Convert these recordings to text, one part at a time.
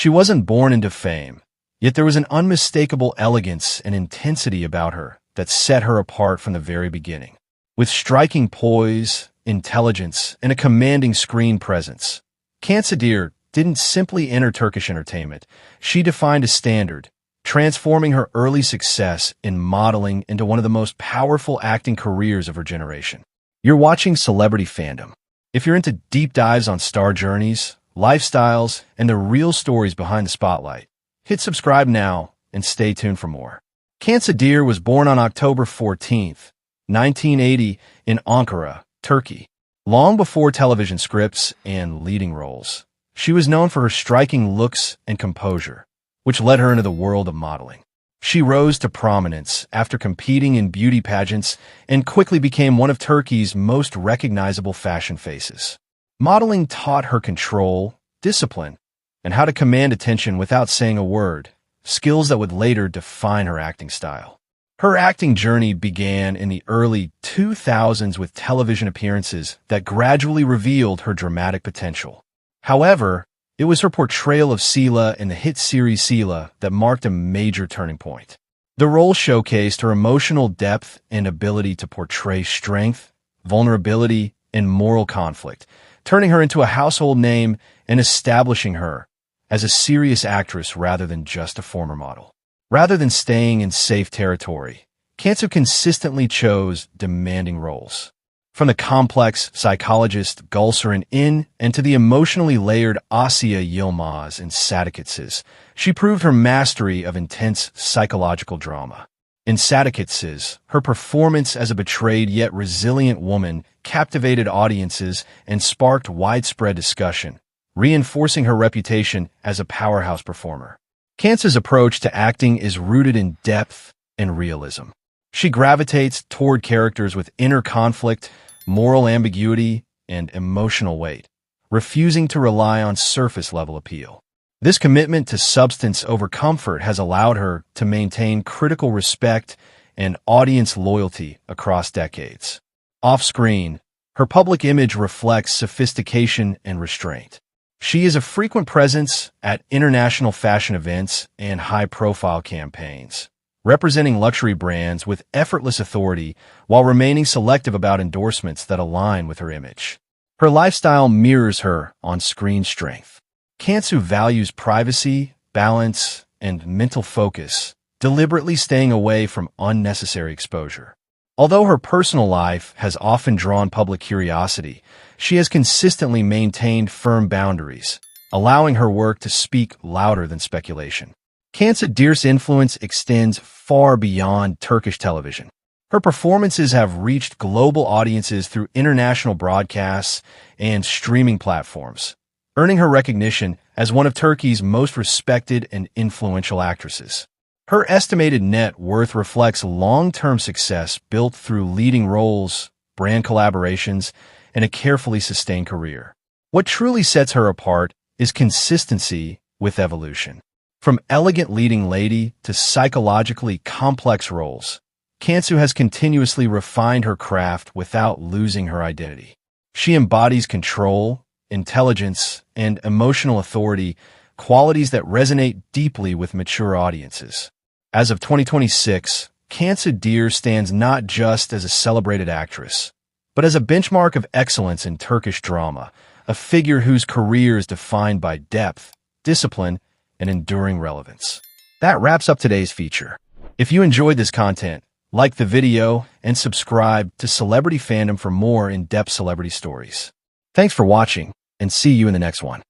She wasn't born into fame, yet there was an unmistakable elegance and intensity about her that set her apart from the very beginning. With striking poise, intelligence, and a commanding screen presence, Cansu Dere didn't simply enter Turkish entertainment. She defined a standard, transforming her early success in modeling into one of the most powerful acting careers of her generation. You're watching Celebrity Fandom. If you're into deep dives on star journeys, lifestyles, and the real stories behind the spotlight, hit subscribe now and stay tuned for more. Cansu Dere was born on October 14th, 1980 in Ankara, Turkey. Long before television scripts and leading roles, she was known for her striking looks and composure, which led her into the world of modeling. She rose to prominence after competing in beauty pageants and quickly became one of Turkey's most recognizable fashion faces. Modeling taught her control, discipline, and how to command attention without saying a word, skills that would later define her acting style. Her acting journey began in the early 2000s with television appearances that gradually revealed her dramatic potential. However, it was her portrayal of Sila in the hit series Sila that marked a major turning point. The role showcased her emotional depth and ability to portray strength, vulnerability, and moral conflict, turning her into a household name and establishing her as a serious actress rather than just a former model. Rather than staying in safe territory, Cansu consistently chose demanding roles. From the complex psychologist Gülseren In and to the emotionally layered Asya Yilmaz in Sadakatsiz, she proved her mastery of intense psychological drama. In Sadakatsiz, her performance as a betrayed yet resilient woman captivated audiences and sparked widespread discussion, reinforcing her reputation as a powerhouse performer. Cansu's approach to acting is rooted in depth and realism. She gravitates toward characters with inner conflict, moral ambiguity, and emotional weight, refusing to rely on surface-level appeal. This commitment to substance over comfort has allowed her to maintain critical respect and audience loyalty across decades. Off-screen, her public image reflects sophistication and restraint. She is a frequent presence at international fashion events and high-profile campaigns, representing luxury brands with effortless authority while remaining selective about endorsements that align with her image. Her lifestyle mirrors her on-screen strength. Cansu values privacy, balance, and mental focus, deliberately staying away from unnecessary exposure. Although her personal life has often drawn public curiosity, she has consistently maintained firm boundaries, allowing her work to speak louder than speculation. Cansu Dere's influence extends far beyond Turkish television. Her performances have reached global audiences through international broadcasts and streaming platforms, earning her recognition as one of Turkey's most respected and influential actresses. Her estimated net worth reflects long-term success built through leading roles, brand collaborations, and a carefully sustained career. What truly sets her apart is consistency with evolution. From elegant leading lady to psychologically complex roles, Cansu has continuously refined her craft without losing her identity. She embodies control, intelligence, and emotional authority, qualities that resonate deeply with mature audiences. As of 2026, Cansu Dere stands not just as a celebrated actress, but as a benchmark of excellence in Turkish drama, a figure whose career is defined by depth, discipline, and enduring relevance. That wraps up today's feature. If you enjoyed this content, like the video and subscribe to Celebrity Fandom for more in-depth celebrity stories. Thanks for watching, and see you in the next one.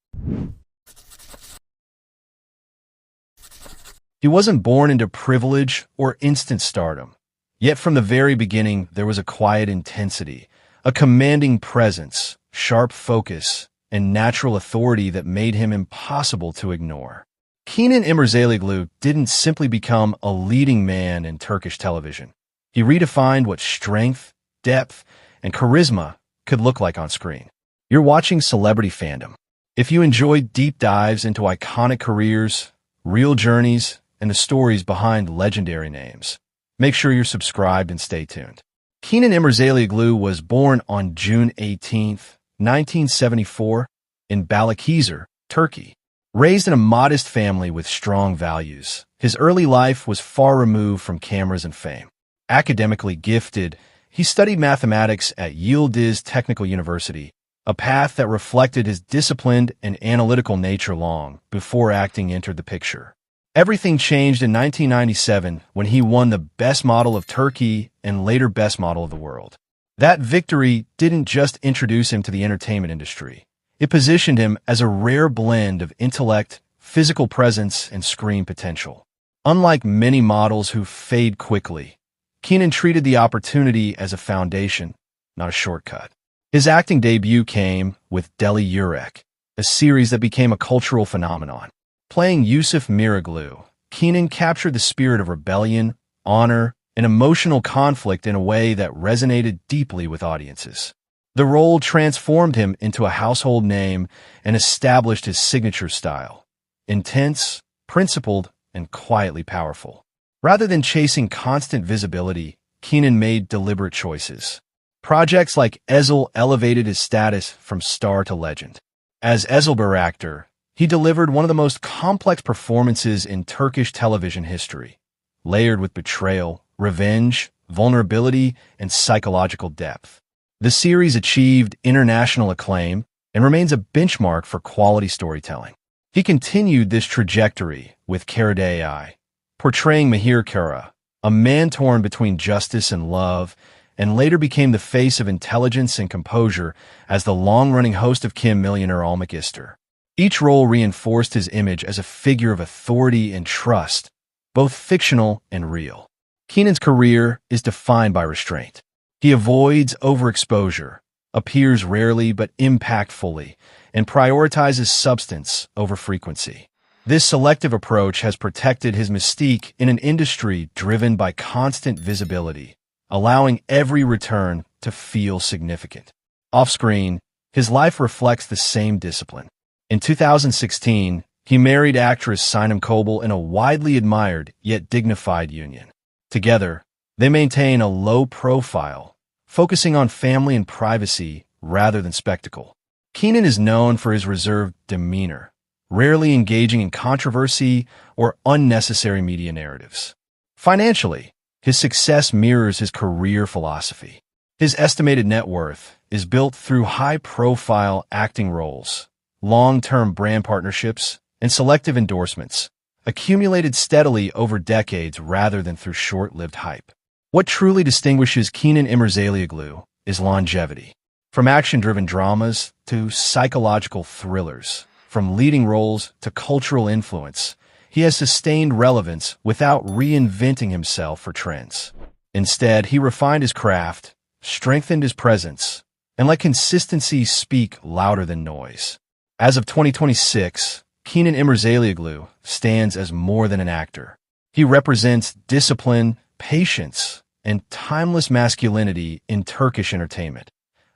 He wasn't born into privilege or instant stardom. Yet from the very beginning, there was a quiet intensity, a commanding presence, sharp focus, and natural authority that made him impossible to ignore. Kenan İmirzalıoğlu didn't simply become a leading man in Turkish television. He redefined what strength, depth, and charisma could look like on screen. You're watching Celebrity Fandom. If you enjoyed deep dives into iconic careers, real journeys, and the stories behind legendary names, make sure you're subscribed and stay tuned. Kenan İmirzalıoğlu was born on June 18, 1974, in Balıkesir, Turkey. Raised in a modest family with strong values, his early life was far removed from cameras and fame. Academically gifted, he studied mathematics at Yildiz Technical University, a path that reflected his disciplined and analytical nature long before acting entered the picture. Everything changed in 1997 when he won the Best Model of Turkey and later Best Model of the World. That victory didn't just introduce him to the entertainment industry. It positioned him as a rare blend of intellect, physical presence, and screen potential. Unlike many models who fade quickly, Kenan treated the opportunity as a foundation, not a shortcut. His acting debut came with Deli Yürek, a series that became a cultural phenomenon. Playing Yusuf Miraglu, Kenan captured the spirit of rebellion, honor, and emotional conflict in a way that resonated deeply with audiences. The role transformed him into a household name and established his signature style: intense, principled, and quietly powerful. Rather than chasing constant visibility, Kenan made deliberate choices. Projects like Ezel elevated his status from star to legend. As Ezel actor, he delivered one of the most complex performances in Turkish television history, layered with betrayal, revenge, vulnerability, and psychological depth. The series achieved international acclaim and remains a benchmark for quality storytelling. He continued this trajectory with Kara Dere, portraying Mahir Kara, a man torn between justice and love, and later became the face of intelligence and composure as the long-running host of Kim Millionaire Olmak Ister. Each role reinforced his image as a figure of authority and trust, both fictional and real. Kenan's career is defined by restraint. He avoids overexposure, appears rarely but impactfully, and prioritizes substance over frequency. This selective approach has protected his mystique in an industry driven by constant visibility, allowing every return to feel significant. Off-screen, his life reflects the same discipline. In 2016, he married actress Sinem Kobel in a widely admired yet dignified union. Together, they maintain a low profile, focusing on family and privacy rather than spectacle. Kenan is known for his reserved demeanor, rarely engaging in controversy or unnecessary media narratives. Financially, his success mirrors his career philosophy. His estimated net worth is built through high-profile acting roles, long-term brand partnerships, and selective endorsements, accumulated steadily over decades rather than through short-lived hype. What truly distinguishes Kenan İmirzalıoğlu is longevity. From action-driven dramas to psychological thrillers, from leading roles to cultural influence, he has sustained relevance without reinventing himself for trends. Instead, he refined his craft, strengthened his presence, and let consistency speak louder than noise. As of 2026, Kenan İmirzalıoğlu stands as more than an actor. He represents discipline, patience, and timeless masculinity in Turkish entertainment,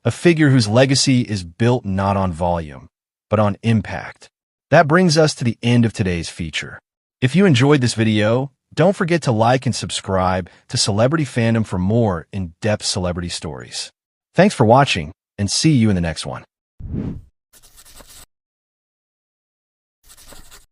a figure whose legacy is built not on volume, but on impact. That brings us to the end of today's feature. If you enjoyed this video, don't forget to like and subscribe to Celebrity Fandom for more in-depth celebrity stories. Thanks for watching, and see you in the next one.